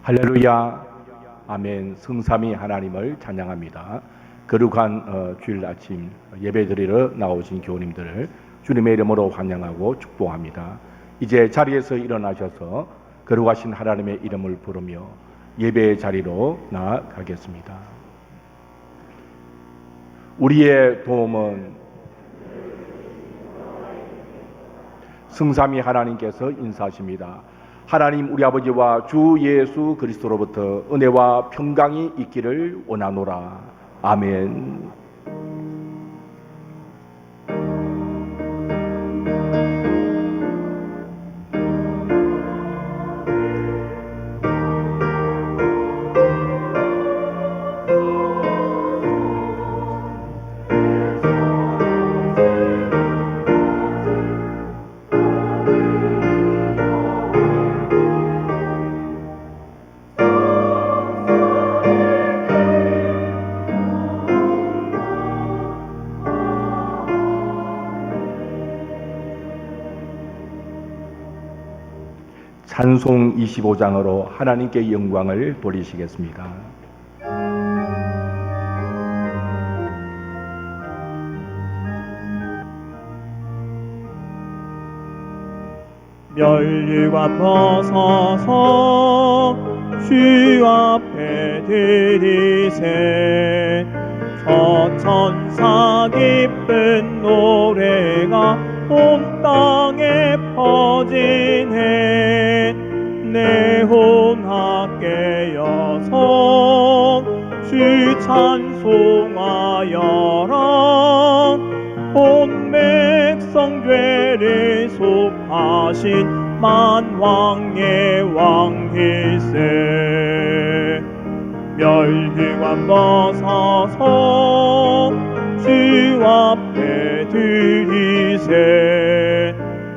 할렐루야, 아멘. 성삼위 하나님을 찬양합니다. 거룩한 주일 아침 예배드리러 나오신 교우님들을 주님의 이름으로 환영하고 축복합니다. 이제 자리에서 일어나셔서 거룩하신 하나님의 이름을 부르며 예배의 자리로 나아가겠습니다. 우리의 도움은 성삼위 하나님께서 인사하십니다. 하나님 우리 아버지와 주 예수 그리스도로부터 은혜와 평강이 있기를 원하노라. 아멘. 찬송 25장으로 하나님께 영광을 돌리시겠습니다. 멸류관 벗어서 주 앞에 드리세. 저천사 기쁜 노래가 온 땅에 퍼지네. 내 혼합 깨어서 주 찬송하여라. 온 백성 죄를 속하신 만왕의 왕일세. 멸류관 벗어서 주 앞에 드리세.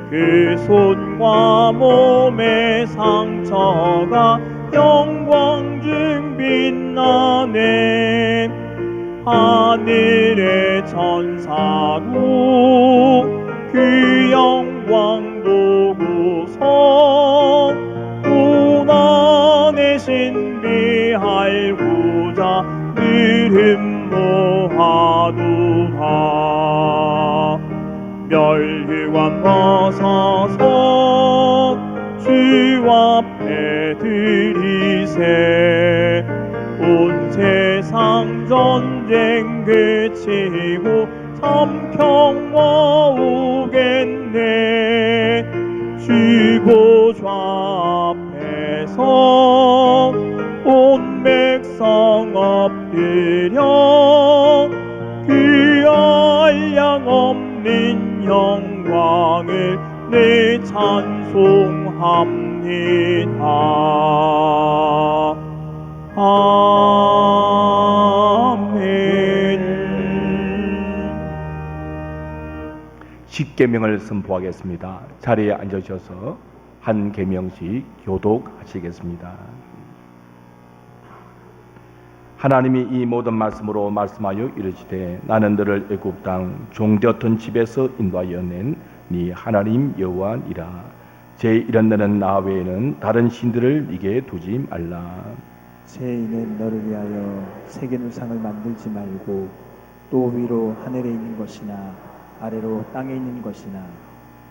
그 손과 몸의 상처가 영광 중 빛나네. 하늘의 천사도 그 영광 보고서 고난의 신비하고자 늘 흠모하도다. 멸류관 벗어서 주 앞에 드리세. 온 세상 전쟁 그치고 참 평화 오겠네. 주 보좌 앞에서 온 백성 엎드려 그 한량 없는 영광을 내 찬송합니다. 아멘. 십계명을 선포하겠습니다. 자리에 앉으셔서 한 계명씩 교독하시겠습니다. 하나님이 이 모든 말씀으로 말씀하여 이르시되 나는 너를 애굽 땅 종되었던 집에서 인도하여 낸 네 하나님 여호와니라. 제 이런 너는 나 외에는 다른 신들을 네게 두지 말라. 제2는 너를 위하여 새긴 우상을 만들지 말고 또 위로 하늘에 있는 것이나 아래로 땅에 있는 것이나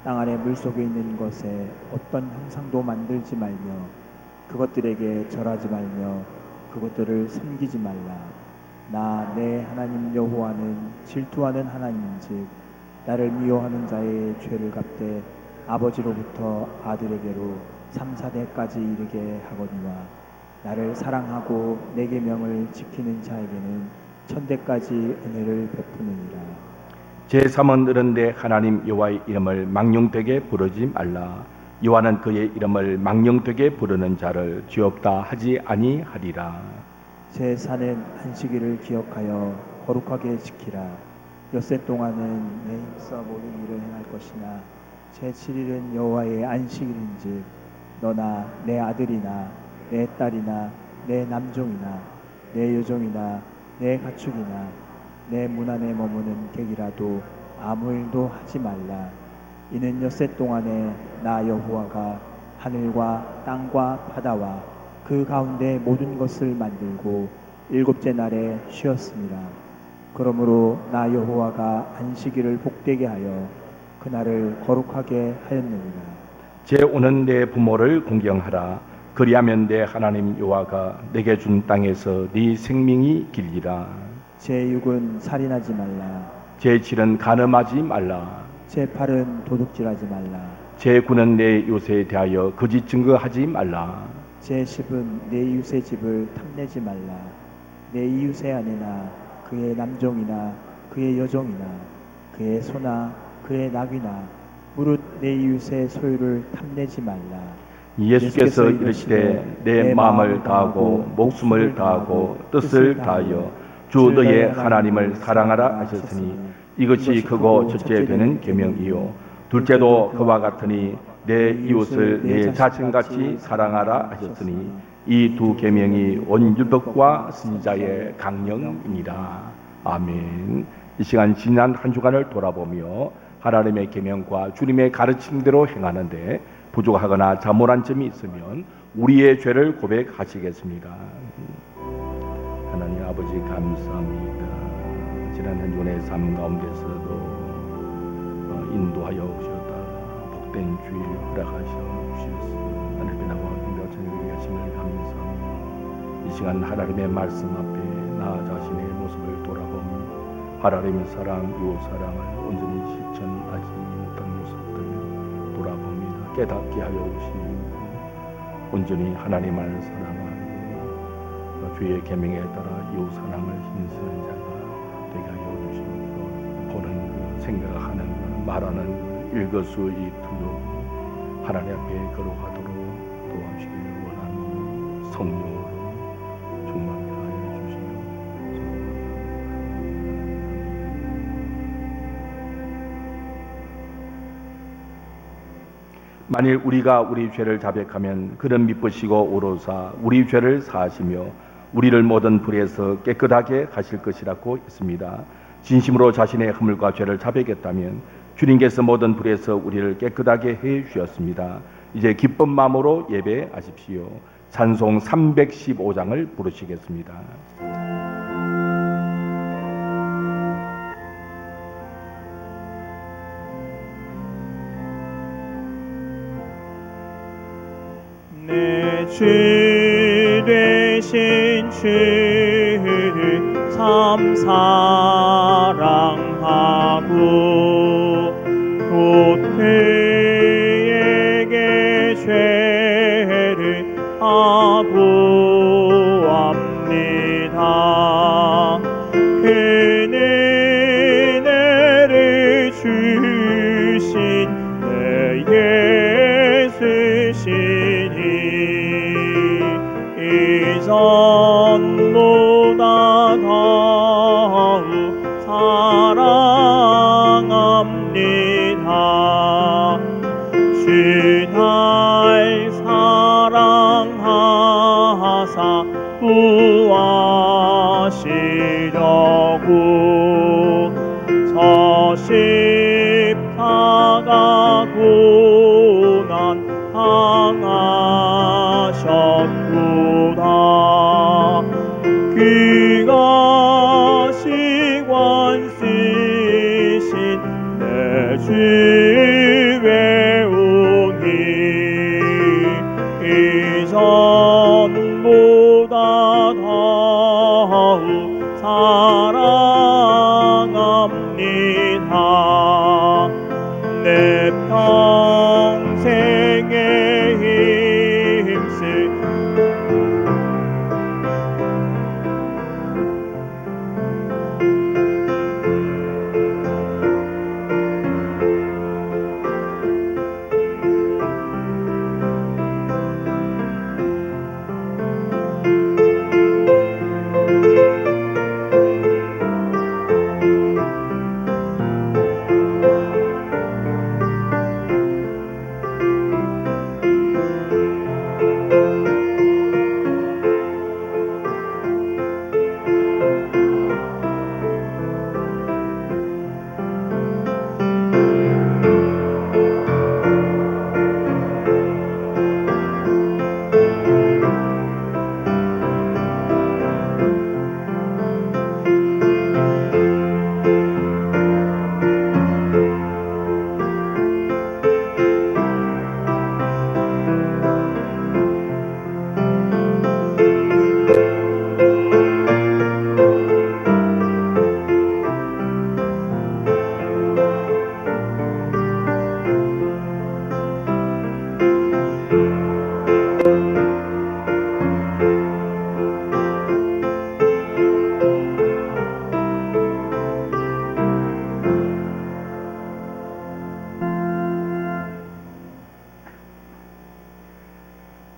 땅 아래 물속에 있는 것에 어떤 형상도 만들지 말며 그것들에게 절하지 말며 그것들을 섬기지 말라. 나 내 하나님 여호와는 질투하는 하나님인즉 나를 미워하는 자의 죄를 갚되 아버지로부터 아들에게로 3, 4대까지 이르게 하거니와 나를 사랑하고 내 계명을 지키는 자에게는 천대까지 은혜를 베푸느니라. 제3은 이른데 하나님 여호와의 이름을 망령되게 부르지 말라. 여호와는 그의 이름을 망령되게 부르는 자를 죄없다 하지 아니하리라. 제4는 안식일을 기억하여 거룩하게 지키라. 엿새 동안은 내 힘써 모든 일을 행할 것이나 제7일은 여호와의 안식일인즉 너나 내 아들이나 내 딸이나 내 남종이나 내 여종이나 내 가축이나 내 문 안에 머무는 객이라도 아무 일도 하지 말라. 이는 엿새 동안에 나 여호와가 하늘과 땅과 바다와 그 가운데 모든 것을 만들고 일곱째 날에 쉬었습니다. 그러므로 나 여호와가 안식일을 복되게 하여 그날을 거룩하게 하였느니라. 제 오는 내 부모를 공경하라. 그리하면 내 하나님 여호와가 내게 준 땅에서 네 생명이 길리라. 제6은 살인하지 말라. 제7은 간음하지 말라. 제8은 도둑질하지 말라. 제9는 내 이웃에 대하여 거짓 증거하지 말라. 제10은 내 이웃의 집을 탐내지 말라. 내 이웃의 아내나 그의 남종이나 그의 여종이나 그의 소나 그의 낙이나 무릇 내 이웃의 소유를 탐내지 말라. 예수께서 이르시되 내 마음을 다하고 목숨을 다하고 뜻을 다하여 주 너의 하나님을 사랑하라 하셨으니 이것이 크고 첫째 되는 계명이요 둘째도 그와 같으니 내 이웃을 내 자신같이 사랑하라 하셨으니 이 두 계명이 온 율법과 선지자의 강령이니라. 아멘. 이 시간 지난 한 주간을 돌아보며 하나님의 계명과 주님의 가르침대로 행하는데 부족하거나 자몰한 점이 있으면 우리의 죄를 고백하시겠습니다. 하나님 아버지 감사합니다. 지난 한 주간의 삶 가운데서도 인도하여 오셨다가 복된 주일 허락하셔 주셨습니다. 하나님의 나와 인도와 저녁에 계심을 감사합니다. 이 시간 하나님의 말씀 앞에 나 자신의 모습을 돌아보며 하나님의 사랑, 이웃 사랑을 온전히 실천하지 못한 모습들을 돌아봅니다. 깨닫게 하여 주시고 온전히 하나님을 사랑하고 주의 계명에 따라 이웃 사랑을 힘쓰는 자가 되게 하여 주시고 보는 그 생각하는 그 말하는 그 일거수일투족이 하나님 앞에 거룩하도록 도와주시길 원하는 성령으로 충만케 하여 주시옵소서. 만일 우리가 우리 죄를 자백하면 그는 미쁘시고 오로사 우리 죄를 사하시며 우리를 모든 불에서 깨끗하게 하실 것이라고 했습니다. 진심으로 자신의 허물과 죄를 자백했다면 주님께서 모든 불에서 우리를 깨끗하게 해 주셨습니다. 이제 기쁜 마음으로 예배하십시오. 찬송 315장을 부르시겠습니다. 내 주 되신 주를 참 사랑하고 또 그에게 죄를 하고합니다. 그는 은혜를 주신 내 예수시니 이전보다 더욱 사랑합니다. 주 날 사랑하사 구하시려고 저 십자가 고난 당하셨구나. 그가 시관쓰신 내 주 외우니 이전보다 더욱 사랑합니다. 내 평생의 힘쓸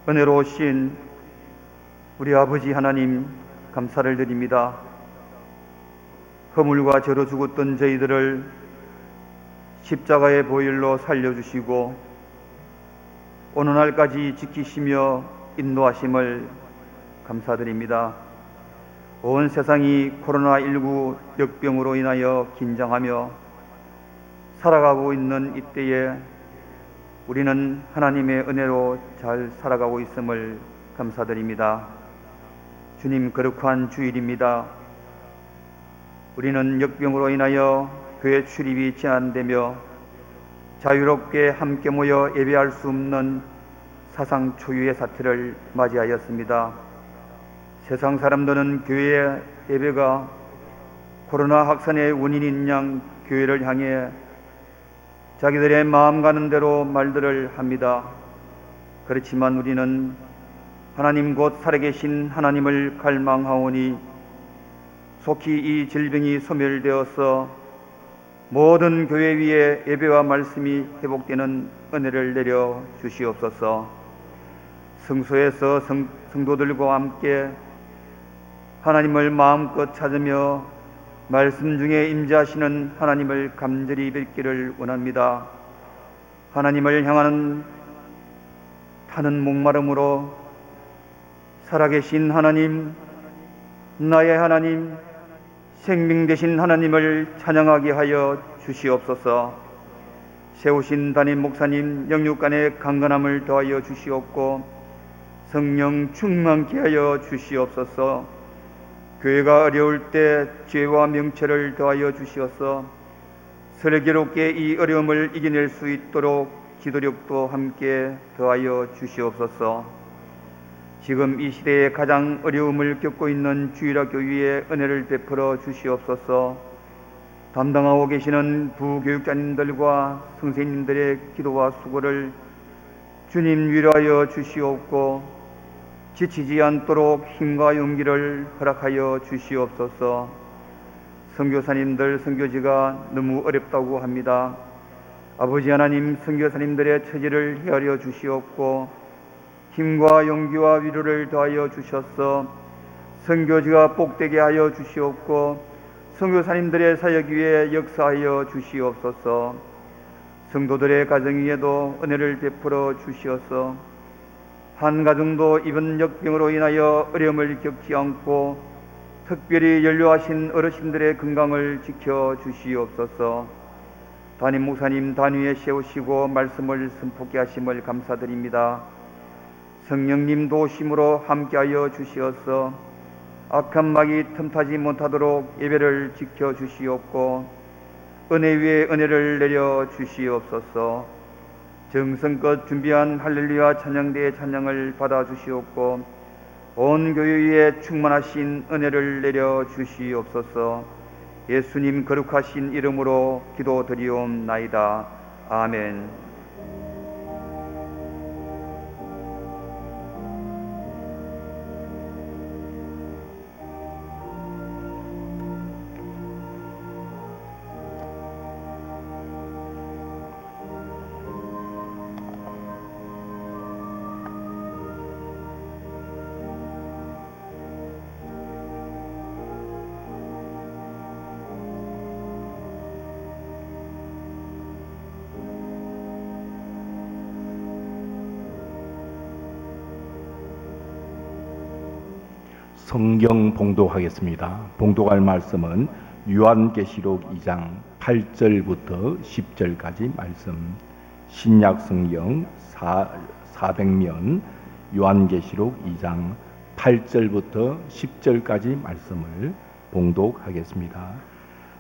은혜로우신 우리 아버지 하나님 감사를 드립니다. 허물과 죄로 죽었던 저희들을 십자가의 보혈로 살려주시고 오늘 날까지 지키시며 인도하심을 감사드립니다. 온 세상이 코로나19 역병으로 인하여 긴장하며 살아가고 있는 이때에 우리는 하나님의 은혜로 잘 살아가고 있음을 감사드립니다. 주님, 거룩한 주일입니다. 우리는 역병으로 인하여 교회 출입이 제한되며 자유롭게 함께 모여 예배할 수 없는 사상 초유의 사태를 맞이하였습니다. 세상 사람들은 교회의 예배가 코로나 확산의 원인인 양 교회를 향해 자기들의 마음 가는 대로 말들을 합니다. 그렇지만 우리는 하나님 곧 살아계신 하나님을 갈망하오니 속히 이 질병이 소멸되어서 모든 교회 위에 예배와 말씀이 회복되는 은혜를 내려 주시옵소서. 성소에서 성도들과 함께 하나님을 마음껏 찾으며 말씀 중에 임재하시는 하나님을 간절히 뵙기를 원합니다. 하나님을 향하는 타는 목마름으로 살아계신 하나님, 나의 하나님, 생명 되신 하나님을 찬양하게 하여 주시옵소서. 세우신 담임 목사님 영육간의 강건함을 더하여 주시옵고 성령 충만케 하여 주시옵소서. 교회가 어려울 때 죄와 명철을 더하여 주시어서 슬기롭게 이 어려움을 이겨낼 수 있도록 기도력도 함께 더하여 주시옵소서. 지금 이 시대에 가장 어려움을 겪고 있는 주일학교위에 은혜를 베풀어 주시옵소서. 담당하고 계시는 부교육자님들과 선생님들의 기도와 수고를 주님 위로하여 주시옵고 지치지 않도록 힘과 용기를 허락하여 주시옵소서. 선교사님들 선교지가 너무 어렵다고 합니다. 아버지 하나님, 선교사님들의 처지를 헤아려 주시옵고 힘과 용기와 위로를 더하여 주셔서 선교지가 복되게 하여 주시옵고 선교사님들의 사역 위에 역사하여 주시옵소서. 성도들의 가정 위에도 은혜를 베풀어 주시어서 한 가정도 이번 역병으로 인하여 어려움을 겪지 않고 특별히 연로하신 어르신들의 건강을 지켜 주시옵소서. 담임 목사님 단위에 세우시고 말씀을 선포케 하심을 감사드립니다. 성령님 도우심으로 함께하여 주시어서 악한 마귀 틈타지 못하도록 예배를 지켜 주시옵고 은혜 위에 은혜를 내려 주시옵소서. 정성껏 준비한 할렐루야 찬양대의 찬양을 받아 주시옵고 온 교회 위에 충만하신 은혜를 내려 주시옵소서. 예수님 거룩하신 이름으로 기도드리옵나이다. 아멘. 성경 봉독하겠습니다. 봉독할 말씀은 요한계시록 2장 8절부터 10절까지 말씀, 신약 성경 400면 요한계시록 2장 8절부터 10절까지 말씀을 봉독하겠습니다.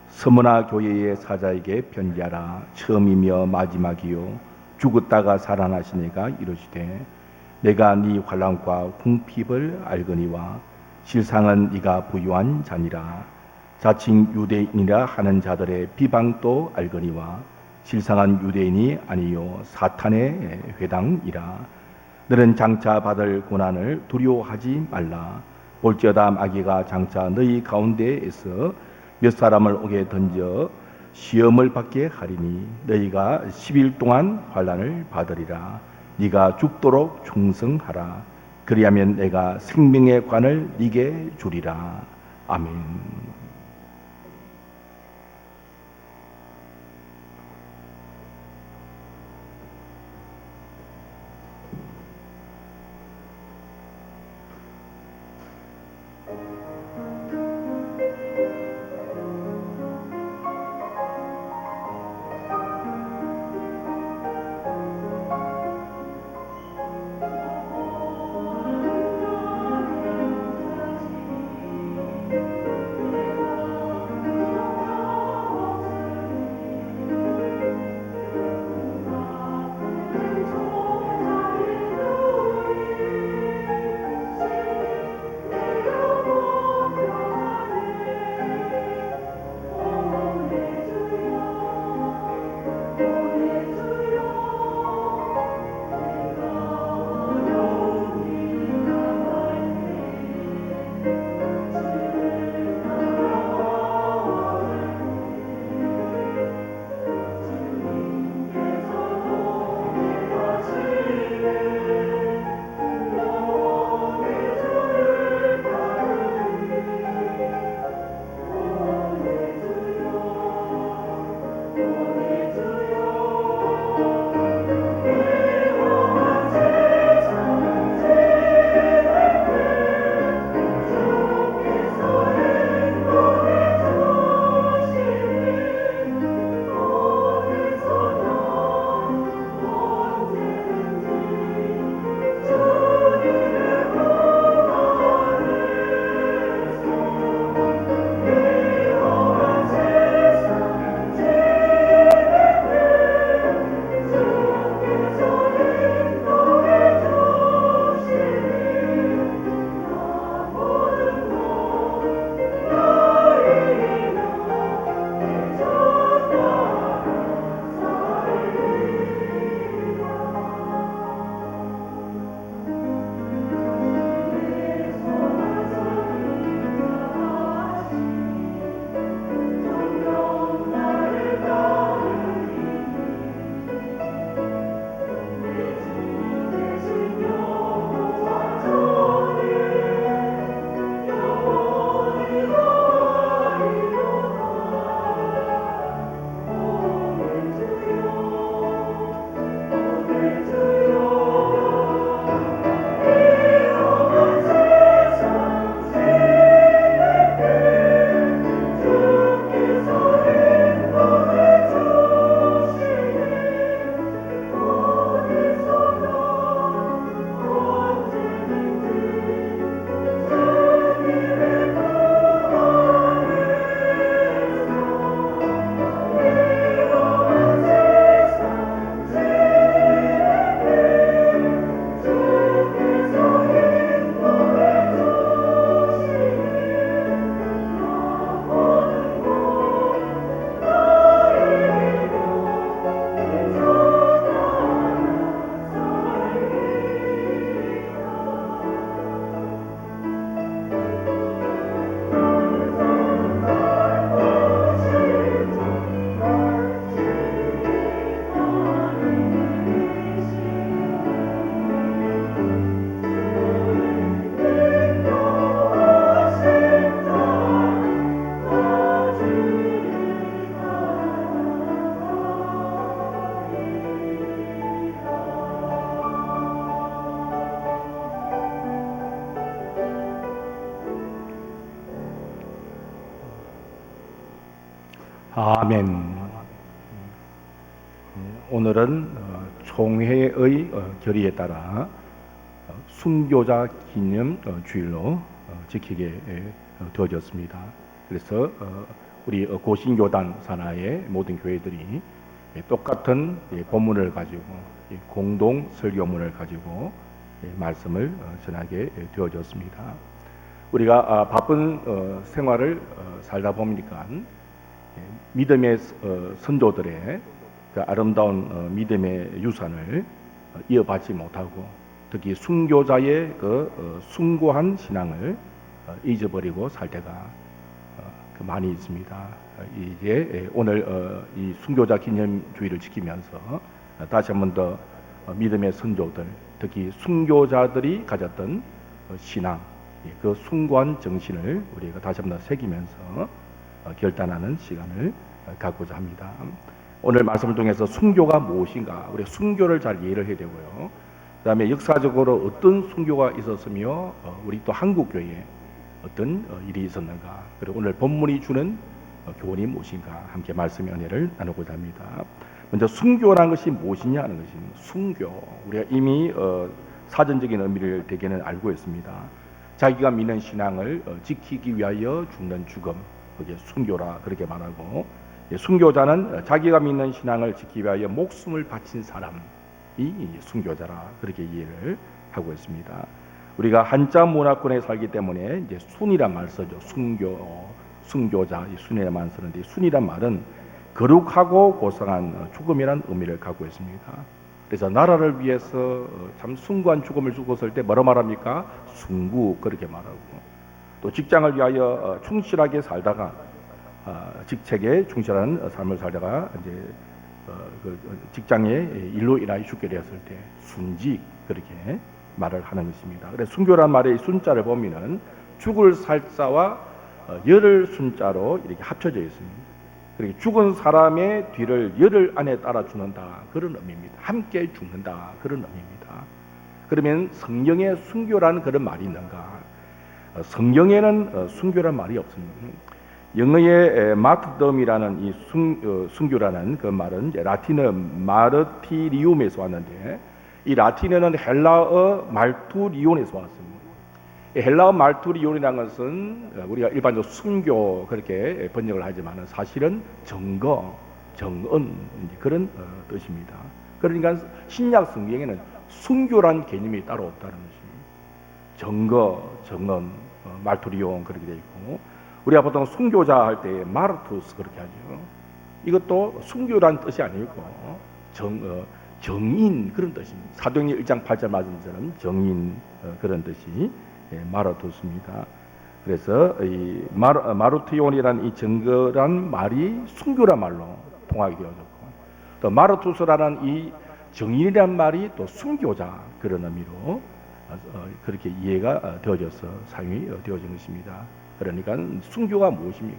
스무나 교회의 사자에게 편지하라. 처음이며 마지막이요 죽었다가 살아나신 이가 이르시되 내가 네 환난과 궁핍을 알거니와 실상은 네가 부유한 자니라. 자칭 유대인이라 하는 자들의 비방도 알거니와 실상은 유대인이 아니요 사탄의 회당이라. 너는 장차 받을 고난을 두려워하지 말라. 볼지어다 마귀가 장차 너희 가운데에서 몇 사람을 옥에 던져 시험을 받게 하리니 너희가 10일 동안 환난을 받으리라. 네가 죽도록 충성하라. 그리하면 내가 생명의 관을 네게 주리라. 아멘. 아멘. 오늘은 총회의 결의에 따라 순교자 기념 주일로 지키게 되어졌습니다. 그래서 우리 고신교단 산하의 모든 교회들이 똑같은 본문을 가지고 공동 설교문을 가지고 말씀을 전하게 되어졌습니다. 우리가 바쁜 생활을 살다 보니까 믿음의 선조들의 그 아름다운 믿음의 유산을 이어받지 못하고 특히 순교자의 그 숭고한 신앙을 잊어버리고 살 때가 많이 있습니다. 이제 오늘 이 순교자 기념주의를 지키면서 다시 한 번 더 믿음의 선조들, 특히 순교자들이 가졌던 신앙, 그 숭고한 정신을 우리가 다시 한번 새기면서 결단하는 시간을 갖고자 합니다. 오늘 말씀을 통해서 순교가 무엇인가, 우리 순교를 잘 이해를 해야 되고요. 그 다음에 역사적으로 어떤 순교가 있었으며 우리 또 한국교회에 어떤 일이 있었는가, 그리고 오늘 본문이 주는 교훈이 무엇인가 함께 말씀의 은혜를 나누고자 합니다. 먼저 순교라는 것이 무엇이냐 하는 것입니다. 순교, 우리가 이미 사전적인 의미를 대개는 알고 있습니다. 자기가 믿는 신앙을 지키기 위하여 죽는 죽음, 그게 순교라 그렇게 말하고, 순교자는 자기가 믿는 신앙을 지키기 위하여 목숨을 바친 사람이 순교자라 그렇게 이해를 하고 있습니다. 우리가 한자 문화권에 살기 때문에 이제 순이란 말 쓰죠. 순교자, 이 순이란 말 쓰는데, 순이란 말은 거룩하고 고상한 죽음이란 의미를 갖고 있습니다. 그래서 나라를 위해서 참 숭고한 죽음을 죽었을 때 뭐라 말합니까? 순구 그렇게 말하고, 또 직장을 위하여 충실하게 살다가 직책에 충실한 삶을 살다가 이제 그 직장의 일로 인하여 죽게 되었을 때 순직 그렇게 말을 하는 것입니다. 그래서 순교란 말의 순자를 보면은 죽을 살자와 열을 순자로 이렇게 합쳐져 있습니다. 그리고 죽은 사람의 뒤를 열흘 안에 따라 죽는다 그런 의미입니다. 함께 죽는다 그런 의미입니다. 그러면 성경에 순교라는 그런 말이 있는가? 성경에는 순교란 말이 없습니다. 영어의 마트덤이라는 이 순교라는 그 말은 라틴어 마르티리움에서 왔는데, 이 라틴어는 헬라어 말투리온에서 왔습니다. 헬라어 말투리온이라는 것은 우리가 일반적으로 순교 그렇게 번역을 하지만 사실은 증거, 정언 그런 뜻입니다. 그러니까 신약 성경에는 순교란 개념이 따로 없다는 것입니다. 증거, 정언, 말투리온 그렇게 되어 있고, 우리가 보통 순교자 할 때 마르투스 그렇게 하죠. 이것도 순교란 뜻이 아니고 정인 그런 뜻입니다. 사도행전 1장 8절 말씀처럼 정인 그런 뜻이 마르투스입니다. 그래서 이 마르티온이라는 이 증거란 말이 순교란 말로 통하게 되어졌고, 또 마르투스라는 이 정인이란 말이 또 순교자 그런 의미로 그렇게 이해가 되어져서 사용이 되어진 것입니다. 그러니까 순교가 무엇입니까?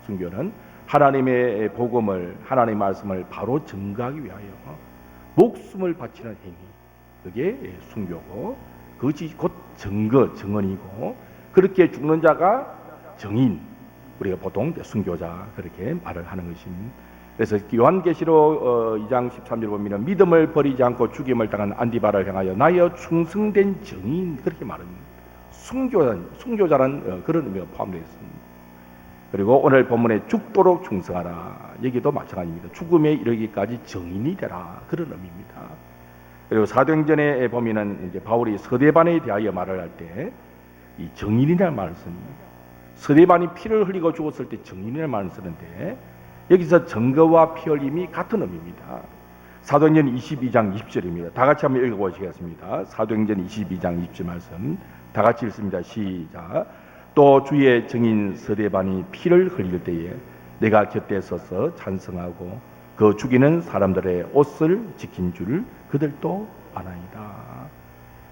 순교는 하나님의 복음을, 하나님의 말씀을 바로 증거하기 위하여 목숨을 바치는 행위, 그게 순교고, 그것이 곧 증거, 증언이고, 그렇게 죽는 자가 정인, 우리가 보통 순교자 그렇게 말을 하는 것입니다. 그래서 요한계시록 2장 13절 보면 믿음을 버리지 않고 죽임을 당한 안디바를 향하여 나여 충성된 정인 그렇게 말합니다. 순교자란 그런 의미가 포함되어 있습니다. 그리고 오늘 본문에 죽도록 충성하라, 여기도 마찬가지입니다. 죽음에 이르기까지 정인이 되라 그런 의미입니다. 그리고 사도행전에 보면은 이제 바울이 서대반에 대하여 말을 할 때 이 정인이라는 말을 씁니다. 서대반이 피를 흘리고 죽었을 때 정인이라는 말을 쓰는데, 여기서 증거와 피 흘림이 같은 의미입니다. 사도행전 22장 20절입니다. 다 같이 한번 읽어보시겠습니다. 사도행전 22장 20절 말씀 다 같이 읽습니다. 시작. 또 주의 증인 서대반이 피를 흘릴 때에 내가 곁에 서서 찬성하고 그 죽이는 사람들의 옷을 지킨 줄 그들도 아나이다.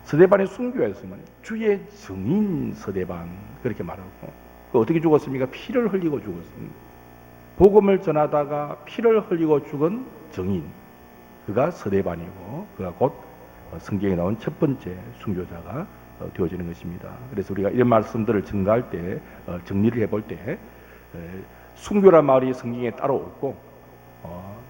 서대반의 순교였으면 주의 증인 서대반 그렇게 말하고, 어떻게 죽었습니까? 피를 흘리고 죽었습니다. 복음을 전하다가 피를 흘리고 죽은 정인, 그가 서대반이고, 그가 곧 성경에 나온 첫 번째 순교자가 되어지는 것입니다. 그래서 우리가 이런 말씀들을 증가할 때, 정리를 해볼 때, 순교란 말이 성경에 따로 없고,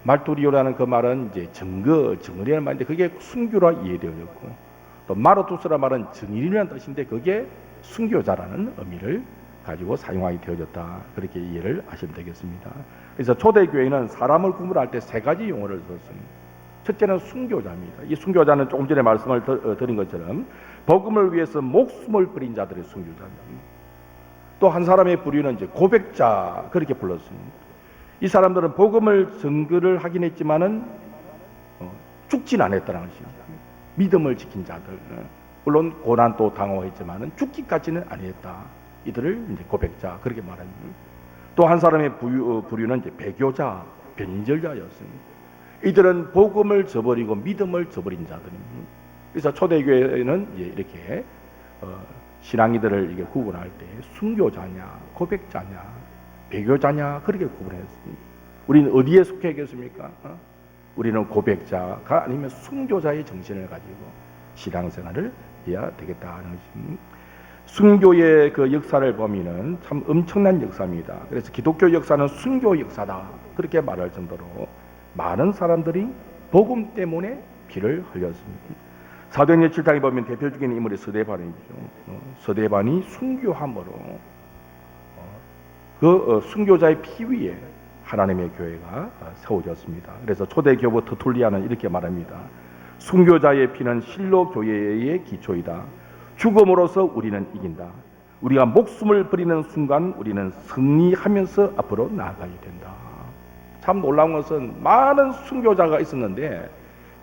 말투리오라는 그 말은 이제 증거, 증언이라는 말인데 그게 순교라 이해되어졌고, 또 마르투스라는 말은 증인이라는 뜻인데 그게 순교자라는 의미를 가지고 사용하게 되어졌다. 그렇게 이해를 하시면 되겠습니다. 그래서 초대교회는 사람을 구분할 때 세 가지 용어를 썼습니다. 첫째는 순교자입니다. 이 순교자는 조금 전에 말씀을 드린 것처럼 복음을 위해서 목숨을 버린 자들의 순교자입니다. 또 한 사람의 부류는 이제 고백자 그렇게 불렀습니다. 이 사람들은 복음을 증거를 하긴 했지만은 죽진 않았다는 것입니다. 믿음을 지킨 자들, 물론 고난도 당하했지만은 죽기까지는 아니었다. 이들을 이제 고백자 그렇게 말합니다. 또 한 사람의 부류는 이제 배교자, 변절자였습니다. 이들은 복음을 저버리고 믿음을 저버린 자들입니다. 그래서 초대교회는 이제 이렇게 신앙이들을 이게 구분할 때 순교자냐, 고백자냐, 배교자냐 그렇게 구분했습니다. 우리는 어디에 속해 있겠습니까? 우리는 고백자가 아니면 순교자의 정신을 가지고 신앙생활을 해야 되겠다는 것입니다. 순교의 그 역사를 보면은 참 엄청난 역사입니다. 그래서 기독교 역사는 순교 역사다 그렇게 말할 정도로 많은 사람들이 복음 때문에 피를 흘렸습니다. 사도행전 7장에 보면 대표적인 인물이 서대반이죠. 서대반이 순교함으로 순교자의 피 위에 하나님의 교회가 세워졌습니다. 그래서 초대교부 터툴리아는 이렇게 말합니다. 순교자의 피는 실로 교회의 기초이다. 죽음으로써 우리는 이긴다. 우리가 목숨을 버리는 순간 우리는 승리하면서 앞으로 나아가야 된다. 참 놀라운 것은 많은 순교자가 있었는데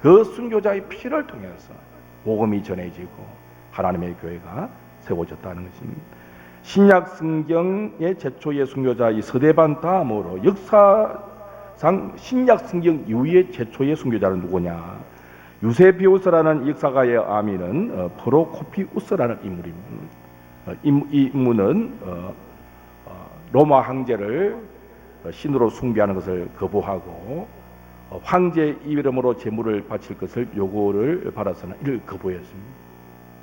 그 순교자의 피를 통해서 복음이 전해지고 하나님의 교회가 세워졌다는 것입니다. 신약 성경의 최초의 순교자 이 서대반 다음으로 역사상 신약 성경 이후의 최초의 순교자는 누구냐? 유세비우스라는 역사가의 아미는 프로코피우스라는 인물입니다. 이 인물은 로마 황제를 신으로 숭배하는 것을 거부하고 황제 이름으로 제물을 바칠 것을 요구를 받았으나 이를 거부했습니다.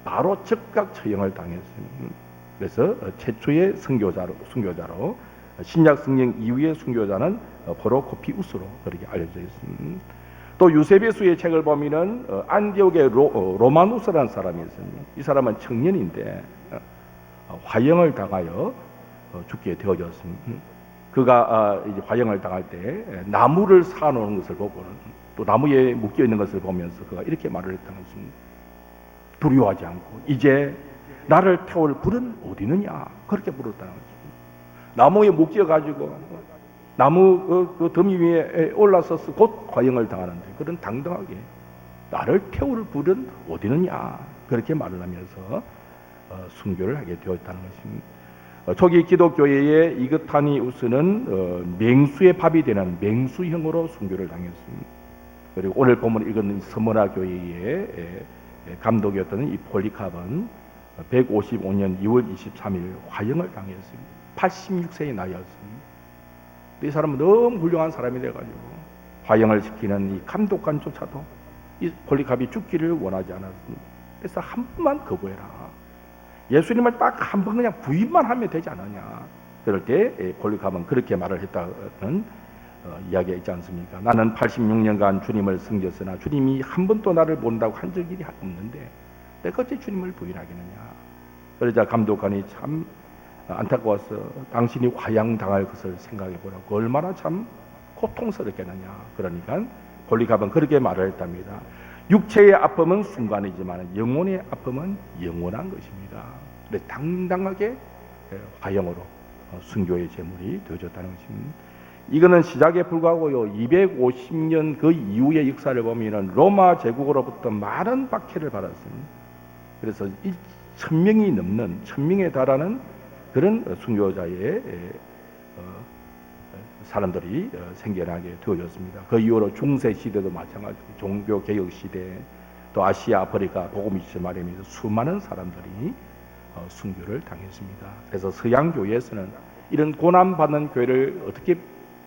바로 즉각 처형을 당했습니다. 그래서 최초의 순교자로 신약 성경 이후의 순교자는 프로코피우스로 그렇게 알려져 있습니다. 또 유세비우스의 책을 보면은 안디옥의 로마누스라는 사람이 있습니다. 이 사람은 청년인데 화형을 당하여 죽게 되어졌습니다. 그가 이제 화형을 당할 때 나무를 사놓은 것을 보고는 또 나무에 묶여 있는 것을 보면서 그가 이렇게 말을 했다는 것입니다. 두려워하지 않고 이제 나를 태울 불은 어디 있느냐 그렇게 물었다는 것입니다. 나무에 묶여 가지고 나무 그 더미 위에 올라서서 곧 화형을 당하는데 그런 당당하게 나를 태울 불은 어디 있느냐 그렇게 말을 하면서 순교를 하게 되었다는 것입니다. 초기 기독교회의 이그타니우스는 맹수의 밥이 되는 맹수형으로 순교를 당했습니다. 그리고 오늘 본문 읽은 서머나 교회의 감독이었던 이 폴리캅은 155년 2월 23일 화형을 당했습니다. 86세의 나이였습니다. 이 사람은 너무 훌륭한 사람이 돼가지고 화형을 시키는 이 감독관조차도 이 폴리캅이 죽기를 원하지 않았습니다. 그래서 한 번만 거부해라. 예수님을 딱 한 번 그냥 부인만 하면 되지 않느냐. 그럴 때 폴리캅은 그렇게 말을 했다는 이야기가 있지 않습니까? 나는 86년간 주님을 섬겼으나 주님이 한 번도 나를 본다고 한 적이 없는데 내가 어째 주님을 부인하겠느냐. 그러자 감독관이 참 안타까워서 당신이 화양당할 것을 생각해 보라고 얼마나 참 고통스럽겠느냐. 그러니까 폴리캅은 그렇게 말을 했답니다. 육체의 아픔은 순간이지만 영혼의 아픔은 영원한 것입니다. 그래서 당당하게 화형으로 순교의 제물이 되어졌다는 것입니다. 이거는 시작에 불과하고요. 250년 그 이후의 역사를 보면은 로마 제국으로부터 많은 박해를 받았습니다. 그래서 이 1000명이 넘는 1000명에 달하는 그런 순교자의 사람들이 생겨나게 되어졌습니다. 그 이후로 중세 시대도 마찬가지고 종교 개혁 시대 또 아시아 아프리카 복음이 말하면서 수많은 사람들이 순교를 당했습니다. 그래서 서양 교회에서는 이런 고난 받는 교회를 어떻게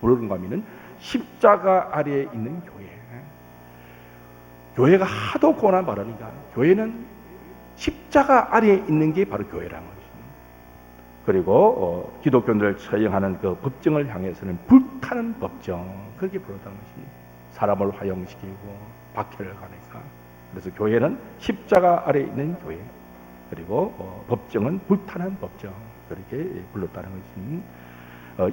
부르는가 하면은 십자가 아래에 있는 교회. 교회가 하도 고난 받으니까 교회는 십자가 아래에 있는 게 바로 교회라는 것입니다. 그리고 기독교인들을 처형하는 그 법정을 향해서는 불타는 법정 그렇게 부르다는 것입니다. 사람을 화형시키고 박해를 가니까. 그래서 교회는 십자가 아래에 있는 교회 그리고 법정은 불타는 법정 그렇게 불렀다는 것입니다.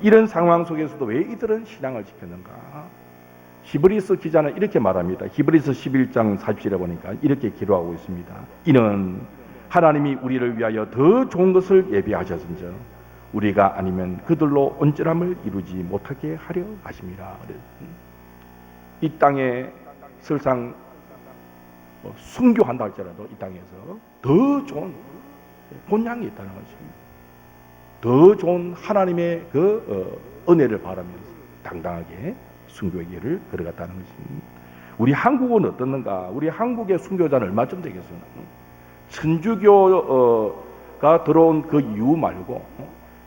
이런 상황 속에서도 왜 이들은 신앙을 지켰는가? 히브리서 기자는 이렇게 말합니다. 히브리서 11장 40절에 보니까 이렇게 기록하고 있습니다. 이는 하나님이 우리를 위하여 더 좋은 것을 예비하셨은즉 우리가 아니면 그들로 온전함을 이루지 못하게 하려 하심이라. 이 땅에 설상 순교한다 할지라도 이 땅에서 더 좋은 본향이 있다는 것입니다. 더 좋은 하나님의 그 은혜를 바라면서 당당하게 순교의 길을 걸어갔다는 것입니다. 우리 한국은 어떻는가? 우리 한국의 순교자는 얼마쯤 되겠어요? 천주교가 들어온 그 이유 말고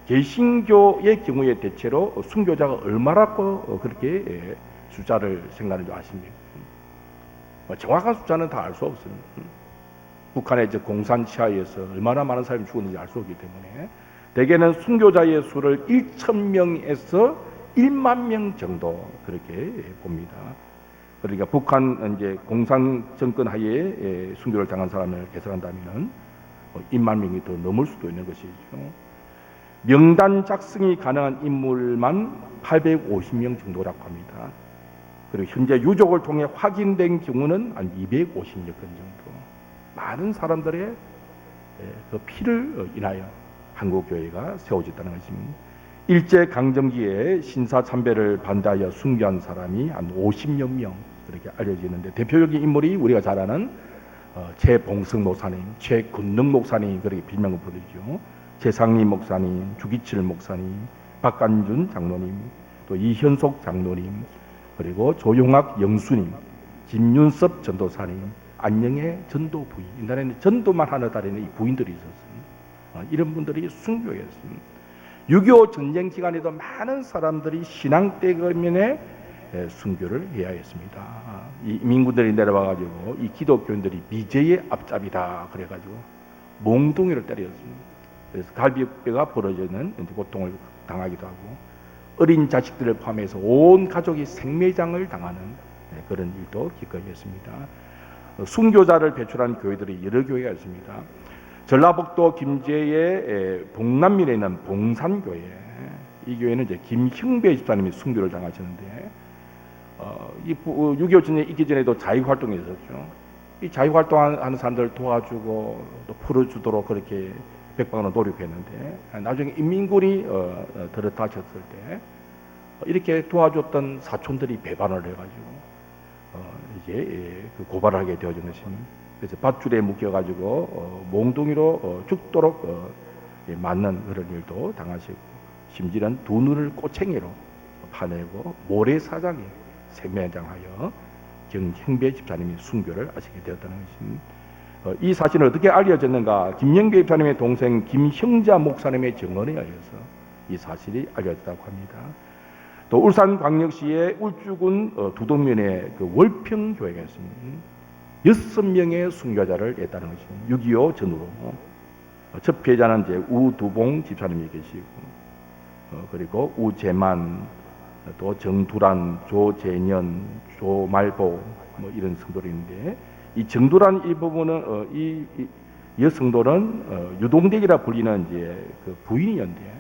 개신교의 경우에 대체로 순교자가 얼마라고 그렇게 숫자를 생각하는 줄 아십니까? 정확한 숫자는 다 알 수 없습니다. 북한의 공산 시하에서 얼마나 많은 사람이 죽었는지 알 수 없기 때문에 대개는 순교자의 수를 1,000명에서 1만 명 정도 그렇게 봅니다. 그러니까 북한 이제 공산 정권 하에 순교를 당한 사람을 계산한다면은 1만 명이 더 넘을 수도 있는 것이죠. 명단 작성이 가능한 인물만 850명 정도라고 합니다. 그리고 현재 유족을 통해 확인된 경우는 한 250여 건 정도. 많은 사람들의 그 피를 인하여 한국교회가 세워졌다는 것입니다. 일제강점기에 신사참배를 반대하여 순교한 사람이 한 50여 명 그렇게 알려지는데 대표적인 인물이 우리가 잘 아는 최봉석 목사님, 최근능 목사님 그렇게 빌명을 부르죠. 최상리 목사님, 주기칠 목사님, 박간준 장로님, 또 이현속 장로님, 그리고 조용학 영수님, 김윤섭 전도사님, 안녕의 전도 부인. 옛날에는 전도만 하는 달에는 이 부인들이 있었습니다. 이런 분들이 순교였습니다. 6.25 전쟁 기간에도 많은 사람들이 신앙 때문에 순교를 해야 했습니다. 이 민군들이 내려와가지고 이 기독교인들이 미제의 앞잡이다 그래가지고 몽둥이를 때렸습니다. 그래서 갈비뼈가 부러지는 고통을 당하기도 하고 어린 자식들을 포함해서 온 가족이 생매장을 당하는 그런 일도 기꺼이 했습니다. 순교자를 배출한 교회들이 여러 교회가 있습니다. 전라북도 김제의 봉남면에 있는 봉산교회, 이 교회는 이제 김형배 집사님이 순교를 당하셨는데 6.25 전쟁 있기 전에도 자유활동이 있었죠. 이 자유활동하는 사람들을 도와주고 또 풀어주도록 그렇게 백방으로 노력했는데 나중에 인민군이 들어닥쳤을 때 이렇게 도와줬던 사촌들이 배반을 해가지고 이제 그 고발을 하게 되어진 것입니다. 그래서 밧줄에 묶여가지고 몽둥이로 죽도록 맞는 그런 일도 당하시고 심지어는 두 눈을 꼬챙이로 파내고 모래사장에 생매장하여 경형배 집사님이 순교를 하시게 되었다는 것입니다. 이 사실은 어떻게 알려졌는가? 김영배 집사님의 동생 김형자 목사님의 증언에 의해서 이 사실이 알려졌다고 합니다. 또 울산광역시의 울주군 두동면에 그 월평교회가 있습니다. 6명의 순교자를 냈다는 것입니다. 6.25 전후로. 첫 피해자는 이제 우두봉 집사님이 계시고, 그리고 우재만, 또 정두란, 조재년, 조말보, 뭐 이런 성도들인데, 이 정두란 이 부분은, 이 여성도는 유동댁이라 불리는 이제 그 부인이었는데,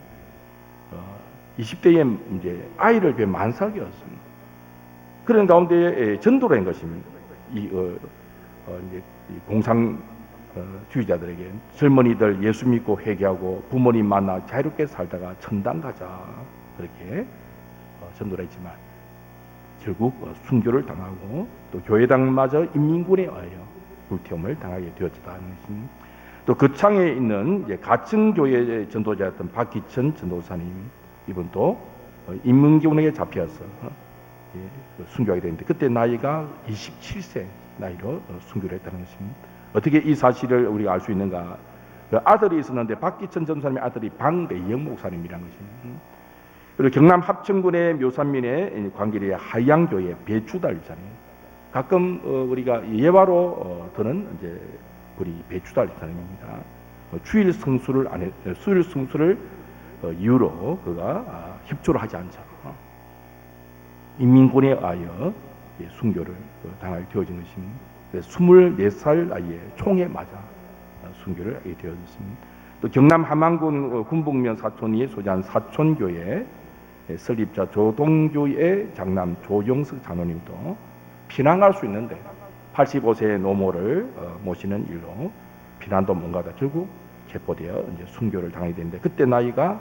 20대에 이제 아이를 배 만삭이었습니다. 그런 가운데 전도를 한 것입니다. 이제 공산주의자들에게 젊은이들 예수 믿고 회개하고 부모님 만나 자유롭게 살다가 천당 가자 그렇게 전도를 했지만 결국 순교를 당하고 또 교회당마저 인민군에 의하여 불태움을 당하게 되었다는 것입니다. 또 거창에 있는 이제 가천교회 전도자였던 박기천 전도사님 이분도 인문기운에 잡혀서 순교하게 되는데 그때 나이가 27세 나이로 순교를 했다는 것입니다. 어떻게 이 사실을 우리가 알 수 있는가? 그 아들이 있었는데 박기천 전도사님의 아들이 박내영 목사님이라는 것입니다. 그리고 경남 합천군의 묘산면의 광길의 하양교회 배추달 집사님. 가끔 우리가 예화로 드는 이제 우리 배추달 집사님입니다. 주일 성수를 이유로 그가 협조를 하지 않자 인민군에 의하여 순교를 당하게 되어진 것입니다. 24살 나이에 총에 맞아 순교를 하게 되어졌습니다. 또 경남 함안군 군북면 사촌리에 소재한 사촌교회 설립자 조동주의 장남 조용석 장로님도 피난할 수 있는데 85세의 노모를 모시는 일로 피난도 못 가다 결국 체포되어 이제 순교를 당하게 되는데 그때 나이가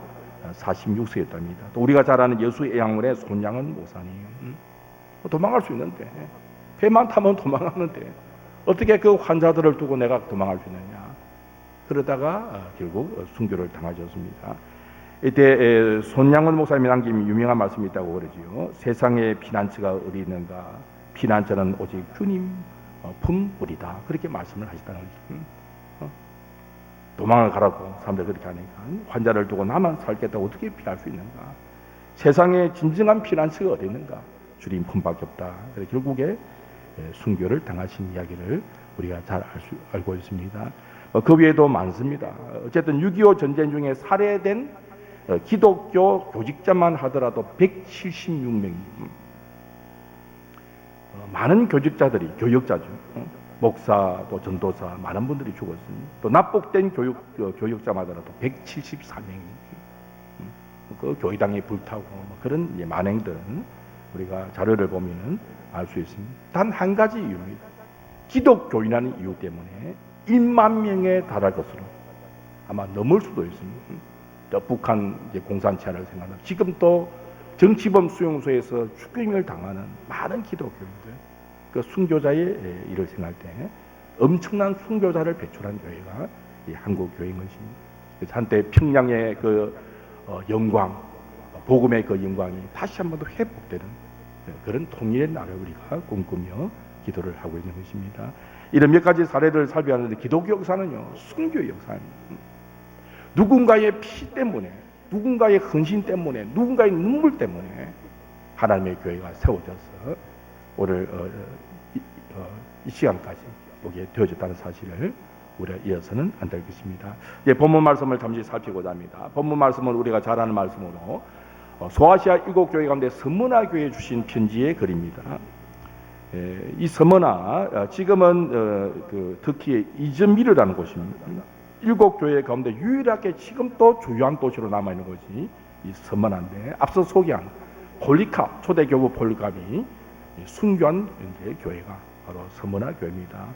46세였답니다. 또 우리가 잘 아는 여수의 양문의 손양은 목사님 도망갈 수 있는데 배만 타면 도망가는데 어떻게 그 환자들을 두고 내가 도망갈 수 있느냐. 그러다가 결국 순교를 당하셨습니다. 이때 손양원 목사님이 남긴 유명한 말씀이 있다고 그러지요. 세상에 피난처가 어디 있는가? 피난처는 오직 주님 품뿐이다. 그렇게 말씀을 하시다는 거죠. 도망을 가라고 사람들 그렇게 하니까 환자를 두고 나만 살겠다고 어떻게 피할 수 있는가? 세상에 진정한 피난처가 어디 있는가? 주님 품밖에 없다. 그래서 결국에 순교를 당하신 이야기를 우리가 잘 알고 있습니다. 그 외에도 많습니다. 어쨌든 6.25 전쟁 중에 살해된 기독교 교직자만 하더라도 176명이 많은 교직자들이 교역자죠. 목사 또 전도사 많은 분들이 죽었습니다. 또 납북된 교역자마더라도 174명이 그 교회당에 불타고 그런 만행들은 우리가 자료를 보면은 알 수 있습니다. 단 한 가지 이유입니다. 기독교인이라는 이유 때문에 1만 명에 달할 것으로 아마 넘을 수도 있습니다. 또 북한 공산체를 생각하면 지금 또 정치범 수용소에서 추경을 당하는 많은 기독교인들, 그 순교자의 일을 생각할 때 엄청난 순교자를 배출한 교회가 이 한국 교회인 것입니다. 그래서 한때 평양의 그 영광, 복음의 그 영광이 다시 한 번 더 회복되는 그런 통일의 나라를 우리가 꿈꾸며 기도를 하고 있는 것입니다. 이런 몇 가지 사례를 살펴봤는데 기독교 역사는요, 순교 역사입니다. 누군가의 피 때문에, 누군가의 헌신 때문에, 누군가의 눈물 때문에 하나님의 교회가 세워져서 오늘 이 시간까지 보게 되어졌다는 사실을 우리가 이어서는 안 될 것입니다. 이제 본문 말씀을 잠시 살피고자 합니다. 본문 말씀은 우리가 잘 아는 말씀으로 소아시아 7교회 가운데 서머나 교회에 주신 편지의 글입니다. 이 서머나 지금은 터키의 이즈미르라는 곳입니다. 7교회 가운데 유일하게 지금 또 주요한 도시로 남아있는 것이 이 서머나인데 앞서 소개한 폴리캅, 초대교부 폴리캅이 순교한 교회가 바로 서머나 교회입니다.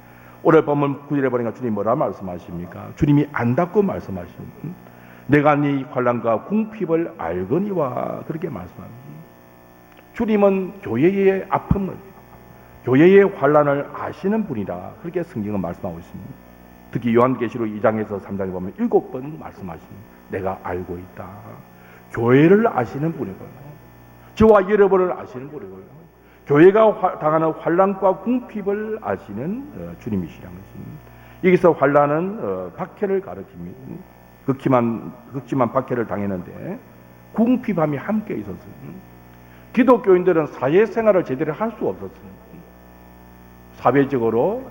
오늘 본문 9절에 보니까 주님 뭐라 말씀하십니까? 주님이 안다고 말씀하십니다. 내가 네 환난과 궁핍을 알거니와 그렇게 말씀합니다. 주님은 교회의 아픔을, 교회의 환난을 아시는 분이다. 그렇게 성경은 말씀하고 있습니다. 특히 요한계시록 2장에서 3장에 보면 7번 말씀하십니다. 내가 알고 있다. 교회를 아시는 분이고요. 저와 여러분을 아시는 분이고요. 교회가 당하는 환난과 궁핍을 아시는 주님이시라는 것입니다. 여기서 환난은 박해를 가르칩니다. 극심한 박해를 당했는데 궁핍함이 함께 있었습니다. 기독교인들은 사회생활을 제대로 할 수 없었습니다. 사회적으로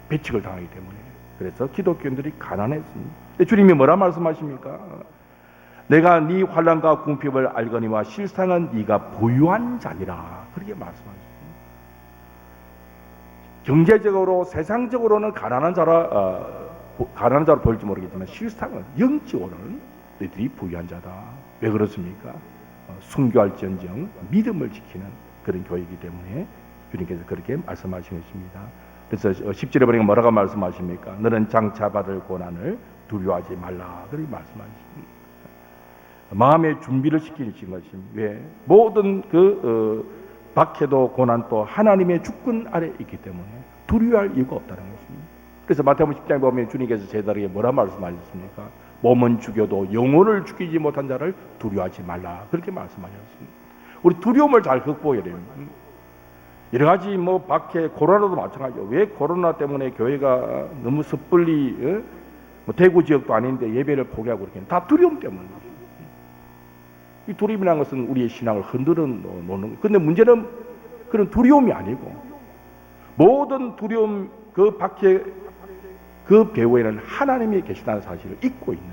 배척을 당하기 때문에. 그래서 기독교인들이 가난했습니다. 근데 주님이 뭐라 말씀하십니까? 내가 네 환난과 궁핍을 알거니와 실상은 네가 부유한 자니라. 그렇게 말씀하십니다. 경제적으로 세상적으로는 가난한 자로 보일지 모르겠지만 실상은 영적으로는 너희들이 부유한 자다. 왜 그렇습니까? 순교할지언정 믿음을 지키는 그런 교회이기 때문에 주님께서 그렇게 말씀하신 것입니다. 그래서 10절에 보니까 뭐라고 말씀하십니까? 너는 장차 받을 고난을 두려워하지 말라. 그렇게 말씀하십니다. 마음의 준비를 시키신 것입니다. 왜? 모든 박해도 고난도 하나님의 주권 아래 있기 때문에 두려워할 이유가 없다는 것입니다. 그래서 마태복음 10장에 보면 주님께서 제자들에게 뭐라 말씀하셨습니까? 몸은 죽여도 영혼을 죽이지 못한 자를 두려워하지 말라. 그렇게 말씀하셨습니다. 우리 두려움을 잘 극복해야 됩니다. 여러 가지 박해, 코로나도 마찬가지죠. 왜 코로나 때문에 교회가 너무 섣불리 대구 지역도 아닌데 예배를 포기하고 그렇게 다 두려움 때문입니다. 이 두려움이라는 것은 우리의 신앙을 흔들어 놓는 거예요. 그런데 문제는 그런 두려움이 아니고 모든 두려움, 그 박해, 그 배후에는 하나님이 계시다는 사실을 잊고 있는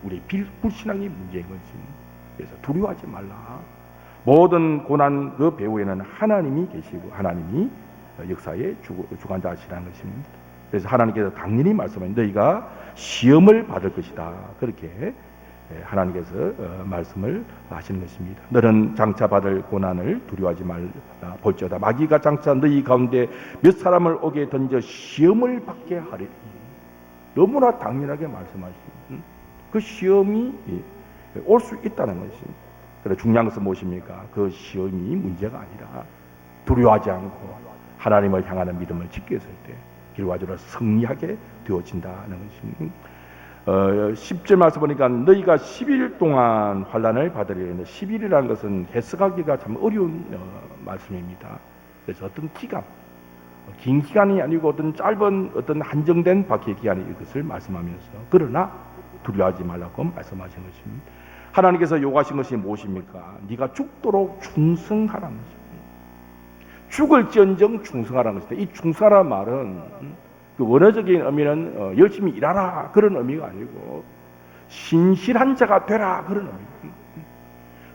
우리의 불신앙이 문제인 것입니다. 그래서 두려워하지 말라. 모든 고난 그 배후에는 하나님이 계시고 하나님이 역사의 주관자시라는 것입니다. 그래서 하나님께서 당연히 말씀하신 너희가 시험을 받을 것이다. 그렇게 하나님께서 말씀을 하시는 것입니다. 너는 장차 받을 고난을 두려워하지 말라. 볼지어다 마귀가 장차 너희 가운데 몇 사람을 오게 던져 시험을 받게 하리니. 너무나 당연하게 말씀하십니다. 그 시험이 올 수 있다는 것입니다. 그래서 중요한 것은 무엇입니까? 그 시험이 문제가 아니라 두려워하지 않고 하나님을 향하는 믿음을 지켰을 때 결과적으로 승리하게 되어진다는 것입니다. 10절 말씀 보니까 너희가 10일 동안 환난을 받으리라 했는데 10일이라는 것은 해석하기가 참 어려운 말씀입니다. 그래서 어떤 기간, 긴 기간이 아니고 어떤 짧은 어떤 한정된 박해의 기간이 이것을 말씀하면서 그러나 두려워하지 말라고 말씀하신 것입니다. 하나님께서 요구하신 것이 무엇입니까? 네가 죽도록 충성하라는 것입니다. 죽을지언정 충성하라는 것입니다. 이 충성하라는 말은 그 원어적인 의미는 열심히 일하라 그런 의미가 아니고 신실한 자가 되라 그런 의미입니다.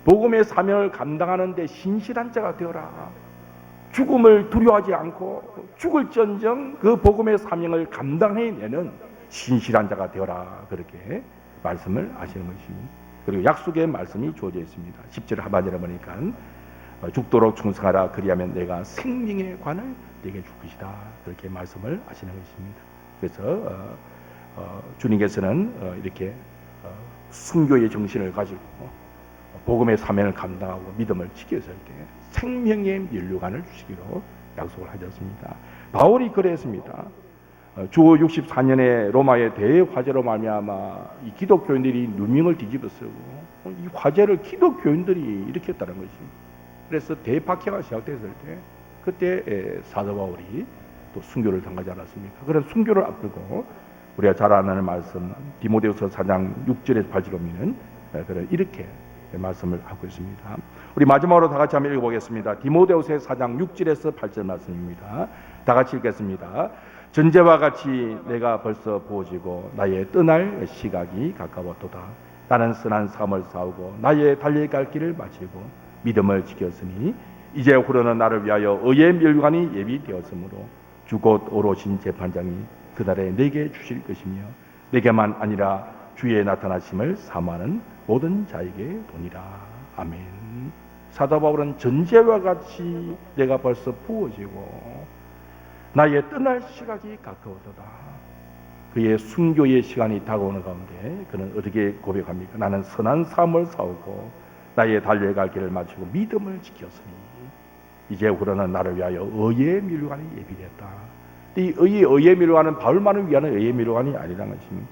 복음의 사명을 감당하는 데 신실한 자가 되어라. 죽음을 두려워하지 않고 죽을지언정 그 복음의 사명을 감당해내는 신실한 자가 되어라 그렇게 말씀을 하시는 것입니다. 그리고 약속의 말씀이 주어져 있습니다. 10절 하반절에 보니까 죽도록 충성하라 그리하면 내가 생명의 관을 내게 줄 것이다 그렇게 말씀을 하시는 것입니다. 그래서 주님께서는 이렇게 순교의 정신을 가지고 복음의 사명을 감당하고 믿음을 지켰을 때 생명의 면류관을 주시기로 약속을 하셨습니다. 바울이 그랬습니다. 주 64년에 로마의 대화재로 말미암아 이 기독교인들이 누명을 뒤집어쓰고 이 화재를 기독교인들이 일으켰다는 것입니다. 그래서 대박해가 시작됐을 때 그때 사도 바울이 또 순교를 당하지 않았습니까? 그런 순교를 앞두고 우리가 잘 아는 말씀 디모데후서 4장 6절에서 8절 보면은 이렇게 말씀을 하고 있습니다. 우리 마지막으로 다 같이 한번 읽어보겠습니다. 디모데후서 4장 6절에서 8절 말씀입니다. 다 같이 읽겠습니다. 전제와 같이 내가 벌써 부어지고 나의 떠날 시각이 가까웠도다. 나는 선한 삶을 싸우고 나의 달려갈 길을 마치고 믿음을 지켰으니 이제 후로는 나를 위하여 의의 멸관이 예비되었으므로 주 곧 오로신 재판장이 그날에 내게 주실 것이며 내게만 아니라 주의 나타나심을 사모하는 모든 자에게 도니라. 아멘. 사도 바울은 전제와 같이 내가 벌써 부어지고 나의 떠날 시각이 가까워도다. 그의 순교의 시간이 다가오는 가운데 그는 어떻게 고백합니까? 나는 선한 삶을 싸우고 나의 달려갈 길을 마치고 믿음을 지켰으니 이제 후로는 나를 위하여 의의 멸관이 예비됐다. 이 의의 멸관은 바울만을 위한 의의 멸관이 아니라는 것입니다.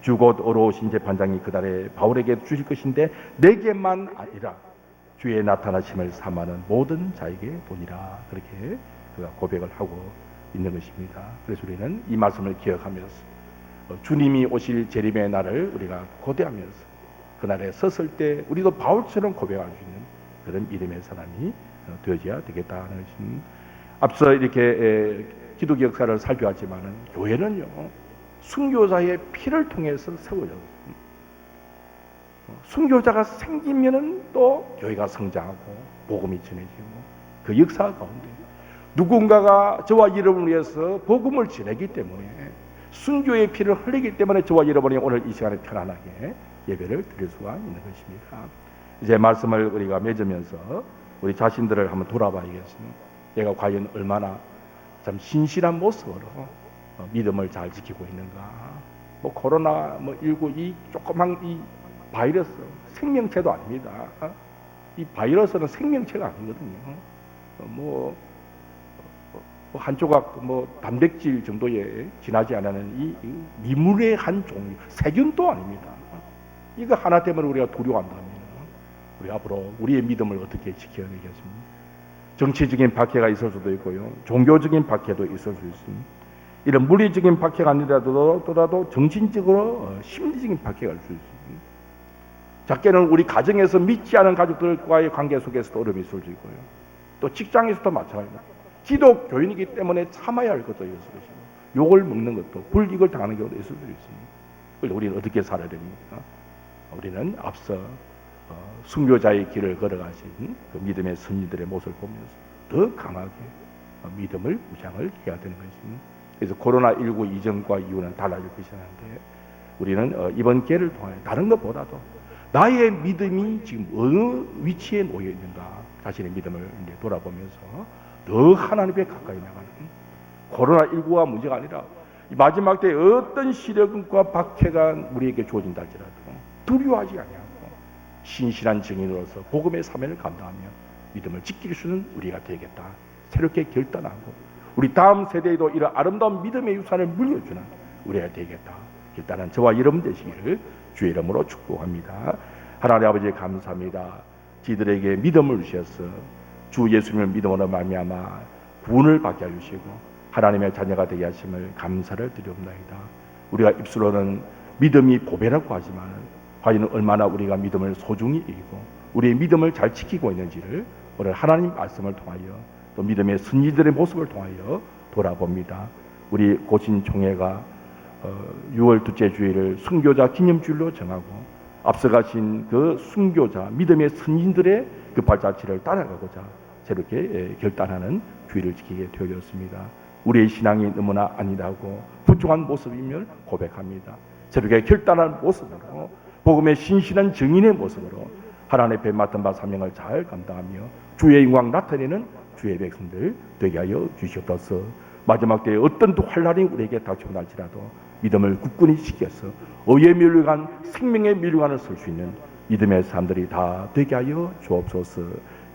주 곧 어로오신 재판장이 그날에 바울에게 주실 것인데 내게만 아니라 주의 나타나심을 사모하는 모든 자에게 보니라. 그렇게 그가 고백을 하고 있는 것입니다. 그래서 우리는 이 말씀을 기억하면서 주님이 오실 재림의 날을 우리가 고대하면서 그날에 섰을 때 우리도 바울처럼 고백할 수 있는 그런 믿음의 사람이 되어져야 되겠다는 것입니다. 앞서 이렇게 기독교 역사를 살펴봤지만은 교회는요 순교자의 피를 통해서 세워졌습니다. 순교자가 생기면은 또 교회가 성장하고 복음이 전해지고 그 역사 가운데 누군가가 저와 여러분을 위해서 복음을 전하기 때문에 순교의 피를 흘리기 때문에 저와 여러분이 오늘 이 시간에 편안하게 예배를 드릴 수가 있는 것입니다. 이제 말씀을 우리가 맺으면서 우리 자신들을 한번 돌아봐야겠습니다. 내가 과연 얼마나 참 신실한 모습으로 믿음을 잘 지키고 있는가. 뭐 코로나 19 이 조그만 이 바이러스 생명체도 아닙니다. 이 바이러스는 생명체가 아니거든요. 뭐 한 조각 단백질 정도에 지나지 않는 이 미물의 한 종류, 세균도 아닙니다. 이거 하나 때문에 우리가 두려워한다면 우리 앞으로 우리의 믿음을 어떻게 지켜야 되겠습니까? 정치적인 박해가 있을 수도 있고요, 종교적인 박해도 있을 수 있습니다. 이런 물리적인 박해가 아니라도 정신적으로 심리적인 박해가 있을 수 있습니다. 작게는 우리 가정에서 믿지 않은 가족들과의 관계 속에서도 어려움이 있을 수 있고요, 또 직장에서도 마찬가지입니다. 기독교인이기 때문에 참아야 할 것도 있을 것이고 욕을 먹는 것도 불이익을 당하는 경우도 있을 수 있습니다. 그래서 우리는 어떻게 살아야 됩니까? 우리는 앞서 순교자의 길을 걸어가신 그 믿음의 선지들의 모습을 보면서 더 강하게 믿음을 무장을 해야 되는 것입니다. 그래서 코로나19 이전과 이후는 달라질 것이라는데 우리는 이번 기회를 통해 다른 것보다도 나의 믿음이 지금 어느 위치에 놓여 있는가 자신의 믿음을 이제 돌아보면서 더 하나님께 가까이 나가는 코로나19가 문제가 아니라 마지막 때 어떤 시련과 박해가 우리에게 주어진다 할지라도 두려워하지 아니하고 신실한 증인으로서 복음의 사명을 감당하며 믿음을 지킬 수 있는 우리가 되겠다. 새롭게 결단하고 우리 다음 세대에도 이런 아름다운 믿음의 유산을 물려주는 우리가 되겠다. 일단은 저와 여러분 되시기를 주의 이름으로 축복합니다. 하나님 아버지 감사합니다. 저희들에게 믿음을 주셔서 주 예수님을 믿음으로 말미암아 구원을 받게 해주시고 하나님의 자녀가 되게 하심을 감사를 드리옵나이다. 우리가 입술로는 믿음이 보배라고 하지만 과연 얼마나 우리가 믿음을 소중히 여기고 우리의 믿음을 잘 지키고 있는지를 오늘 하나님 말씀을 통하여 또 믿음의 선지들의 모습을 통하여 돌아봅니다. 우리 고신총회가 6월 둘째 주일을 순교자 기념주일로 정하고 앞서가신 그 순교자 믿음의 선진들의 그 발자취를 따라가고자 새롭게 결단하는 주일을 지키게 되어졌습니다. 우리의 신앙이 너무나 아니라고 부족한 모습이면 고백합니다. 새롭게 결단한 모습으로 복음의 신실한 증인의 모습으로 하나님 앞에 맡은 바 사명을 잘 감당하며 주의 영광 나타내는 주의 백성들 되게 하여 주시옵소서. 마지막 때에 어떤 환난이 우리에게 닥쳐날지라도 믿음을 굳건히 지켜서 의의 면류관, 생명의 면류관을 설 수 있는 믿음의 사람들이 다 되게 하여 주옵소서.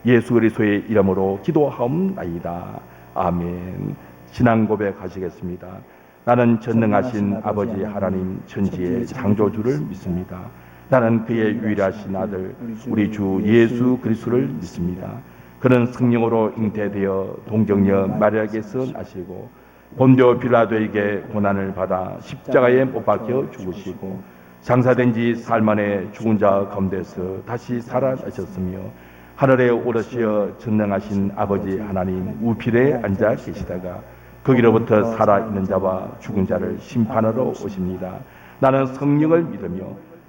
예수 그리스도의 이름으로 기도하옵나이다. 아멘. 신앙 고백하시겠습니다. 나는 전능하신 아버지 하나님 천지의 창조주를 믿습니다. 나는 그의 유일하신 아들 우리 주 예수 그리스도를 믿습니다. 그는 성령으로 잉태되어 동정녀 마리아에게서 나시고 본디오 빌라도에게 고난을 받아 십자가에 못 박혀 죽으시고 장사된 지 사흘 만에 죽은 자 가운데서 다시 살아나셨으며 하늘에 오르시어 전능하신 아버지 하나님 우필에 앉아 계시다가 거기로부터 살아있는 자와 죽은 자를 심판하러 오십니다. 나는 성령을 믿으며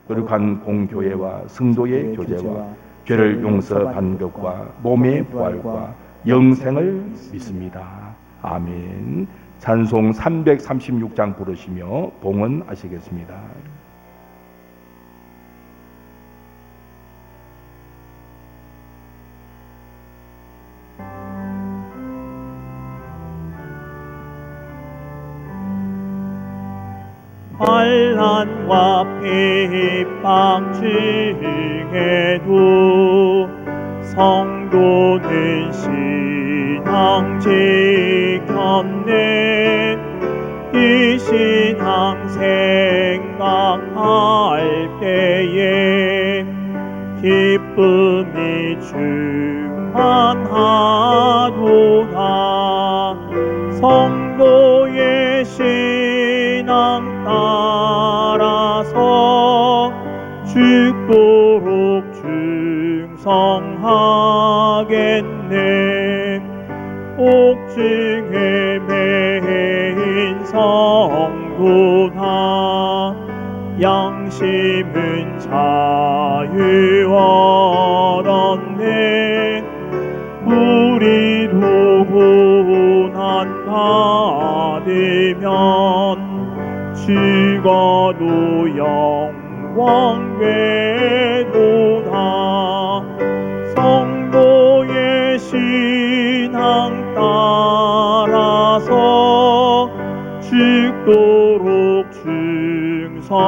거룩한 공교회와 성도의 교제와 죄를 용서받는 것과 몸의 부활과 영생을 믿습니다. 아멘. 찬송 336장 부르시며 봉헌하시겠습니다. 환난과 핍박 중에도 성도는 신앙 지켰네. 이 신앙 생각할 때에 기쁨이 충만하도다. 성도의 신앙 따라서 죽도록 충성하겠네. 옥중에 매인 성도다. 양심은 자유 얻었네. 우리도 고난 받으면 죽어도 영광 되도다. 성도의 신앙 따라서 죽도록 충성하겠네.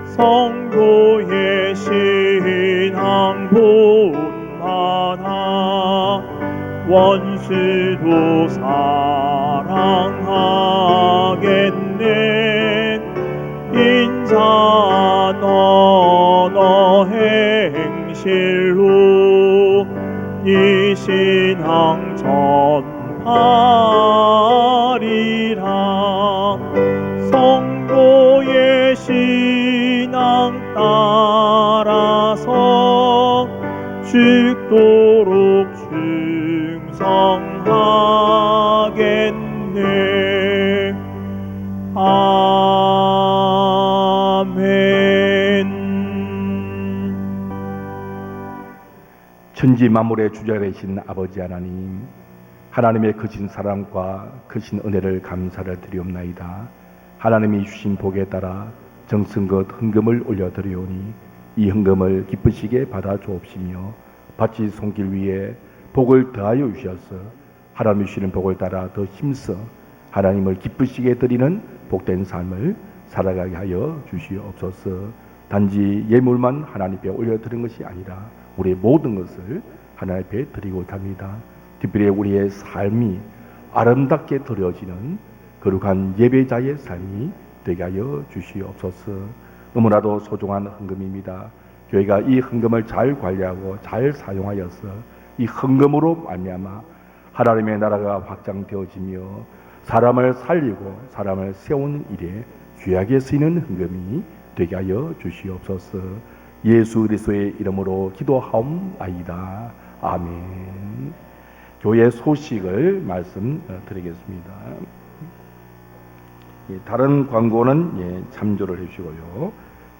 성도의 신앙 본받아 원수도 사랑하겠네. 인자 너너 행실로 이 신앙 전파리라. 성도의 신앙 따라서 죽도록 충성하겠네. 아멘. 천지 만물의 주자 되신 아버지 하나님, 하나님의 크신 사랑과 크신 은혜를 감사를 드리옵나이다. 하나님이 주신 복에 따라 정성껏 헌금을 올려드리오니 이 헌금을 기쁘시게 받아 주옵시며 바치 손길 위에 복을 더하여 주셔서 하나님이 주시는 복을 따라 더 힘써 하나님을 기쁘시게 드리는 복된 삶을 살아가게 하여 주시옵소서. 단지 예물만 하나님 앞에 올려드리는 것이 아니라 우리의 모든 것을 하나님 앞에 드리고자 합니다. 특별히 우리의 삶이 아름답게 드려지는 거룩한 예배자의 삶이 되게 하여 주시옵소서. 너무나도 소중한 헌금입니다. 교회가 이 헌금을 잘 관리하고 잘 사용하여서 이 헌금으로 말미암아 하나님의 나라가 확장되어지며 사람을 살리고 사람을 세우는 일에 귀하게 쓰이는 헌금이 되게 하여 주시옵소서. 예수 그리스도의 이름으로 기도하옵나이다. 아멘. 교회 소식을 말씀드리겠습니다. 다른 광고는 참조를 해주시고요.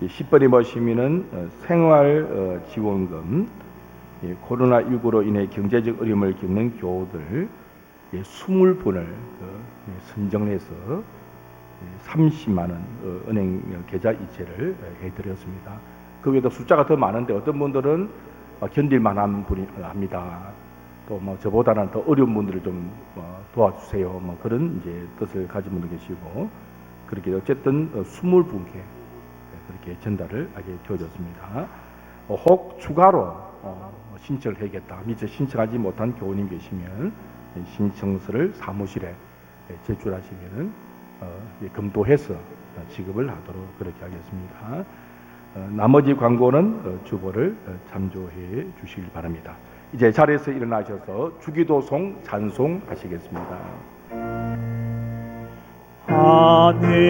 10번에 보시면은 생활지원금, 코로나19로 인해 경제적 어려움을 겪는 교우들 20분을 선정해서 30만 원 은행 계좌 이체를 해드렸습니다. 그 외에도 숫자가 더 많은데 어떤 분들은 견딜만한 분이 합니다. 또 저보다는 더 어려운 분들을 좀 도와주세요. 그런 이제 뜻을 가진 분도 계시고, 그렇게 어쨌든 20분께 그렇게 전달을 하게 되어졌습니다. 혹 추가로 신청을 해야겠다, 미처 신청하지 못한 교우님 계시면 신청서를 사무실에 제출하시면 검토해서 지급을 하도록 그렇게 하겠습니다. 나머지 광고는 주보를 참조해 주시길 바랍니다. 이제 자리에서 일어나셔서 주기도송 찬송하시겠습니다. 하늘에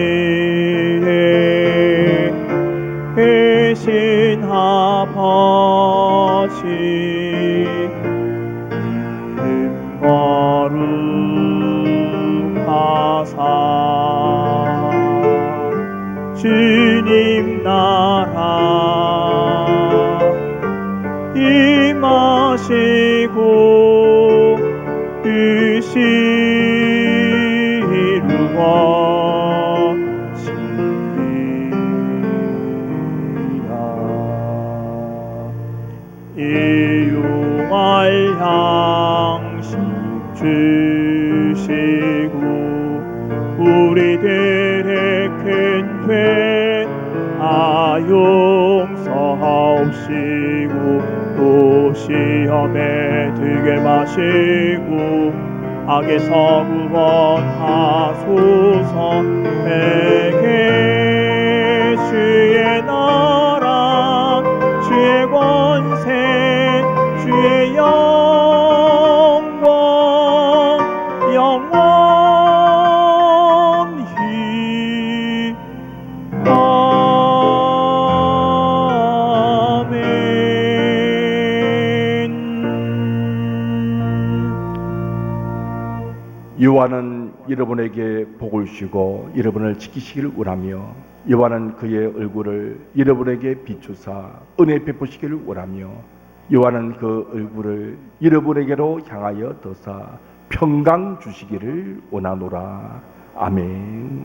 계신 아버지, 이름 거룩하사 주님 나라 임하시고 뜻이 이루어지리라. 일용할 양식 주시고 우리들의 큰 죄 용서하옵시고 또 시험에 들게 마시고 악에서 구원하소서. 내게 주의 나라 주의 권세 주의 영광 영원히 여호와는 여러분에게 복을 주시고 여러분을 지키시기를 원하며, 여호와는 그의 얼굴을 여러분에게 비추사 은혜 베푸시기를 원하며, 여호와는 그 얼굴을 여러분에게로 향하여 드사 평강 주시기를 원하노라. 아멘.